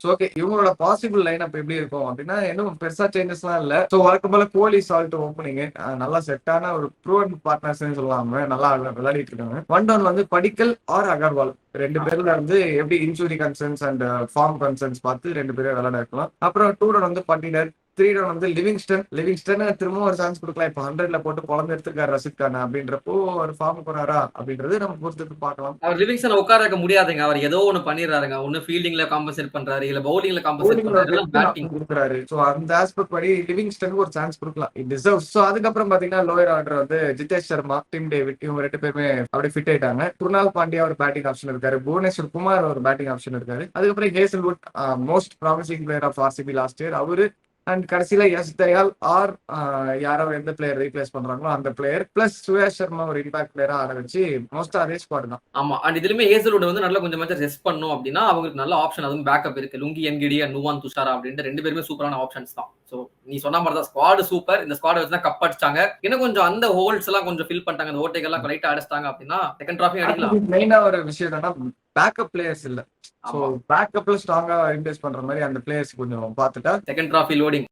So okay, இவங்களோட possible line up எப்படி இருக்கும் அப்படின்னா இன்னும் பெருசா சேஞ்சஸ்லாம் இல்ல. ஸோ வழக்கம் போல கோலி சால்ட் ஓப்பனிங் நல்லா செட்டான ஒரு ப்ரூவன் பார்ட்னர்ஸ் சொல்லுவாங்க, நல்லா விளையாடிட்டு இருக்காங்க. ஒன் டவுன் வந்து படிக்கல் ஆர் அகர்வால் ரெண்டு பேர்ல இருந்து எப்படி injury concerns and form concerns பார்த்து ரெண்டு பேரும் விளையாட இருக்கலாம். அப்புறம் 2 டவுன் வந்து பட்டினர், 3 டவுன் வந்து லிவிங்ஸ்டன் திரும்ப ஒரு சான்ஸ் கொடுக்கலாம். இப்போ 100ல போட்டு குழந்தை எடுத்துருக்காரு ரசித் கான் அப்படின்றப்போ ஒரு ஃபார்ம் போறாரா அப்படின்றது நம்ம பொறுத்து பார்க்கலாம். அவர் லிவிங்ஸ்டன் உட்கார வைக்க முடியாதுங்க. அவர் ஏதோ ஒண்ணு பண்ணிடுறாருங்க. ஒண்ணு ஃபீல்டிங்ல காம்பன்சேட் பண்றாரு, இல்ல பவுலிங்ல காம்பன்சேட் பண்றாரு, இல்ல பேட்டிங் கொடுக்குறாரு. ஸோ அந்த ஆஸ்பெக்ட் படி லிவிங்ஸ்டனுக்கு ஒரு சான்ஸ் கொடுக்கலாம், இட் டிசர்வ்ஸ். ஸோ அதுக்கப்புறம் பாத்தீங்கன்னா லோயர் ஆர்டர் வந்து ஜிதேஷ் சர்மா, டிம் டேவிட் இவங்க 2 பேருமே அப்படியே ஃபிட் ஆயிட்டாங்க. குருணால் பாண்டியா ஒரு பேட்டிங் ஆப்ஷன் இருக்காரு, புவனேஸ்வர் குமார் ஒரு பேட்டிங் ஆப்ஷன் இருக்காரு. அதுக்கப்புறம் Hazlewood most promising player of RCB last year அவரு. அண்ட் கடைசியில எஸ் தயால் ஆர் யாரோ எந்த பிளேயர் ரீப்ளேஸ் பண்றாங்களோ அந்த பிளேயர் பிளஸ் சுரேஷ் சர்மா ஒரு இம்பாக்ட் பிளேயரா ஆட வச்சு மோஸ்டா அதே ஸ்குவாட் தான். ஆமா. அண்ட் இதுலயுமே ஹேசல்வுட் வந்து நல்லா கொஞ்சம் ரெஸ்ட் பண்ணும் அப்படின்னா அவங்களுக்கு நல்ல ஆப்ஷன், அதுவும் பேக்கப் இருக்கு. Lungi Ngidi and Nuwan Dushara அப்படின்ட்டு 2 பேருமே சூப்பரான ஆப்ஷன்ஸ் தான். சோ நீ சொன்ன மாதிரி தான் ஸ்குவாட் சூப்பர். இந்த ஸ்குவாட் வச்சு தான் கப் அடிச்சாங்க. இன்னும் கொஞ்சம் அந்த ஹோல்ஸ் எல்லாம் கொஞ்சம் ஃபில் பண்ணிட்டாங்க, அந்த ஓட்டைகள் எல்லாம் ரைட்டா அடிச்சிட்டாங்க அப்படின்னா செகண்ட் டிராஃபி அடிக்கலாம். மெயினா ஒரு விஷயம் என்னன்னா பேக்கப் பிளேயர்ஸ் இல்ல. சோ பேக்கப்ல ஸ்ட்ராங்கா இன்வெஸ்ட் பண்ற மாதிரி அந்த பிளேயர்ஸ் கொஞ்சம் பார்த்துட்டா செகண்ட் டிராஃபி லோடிங்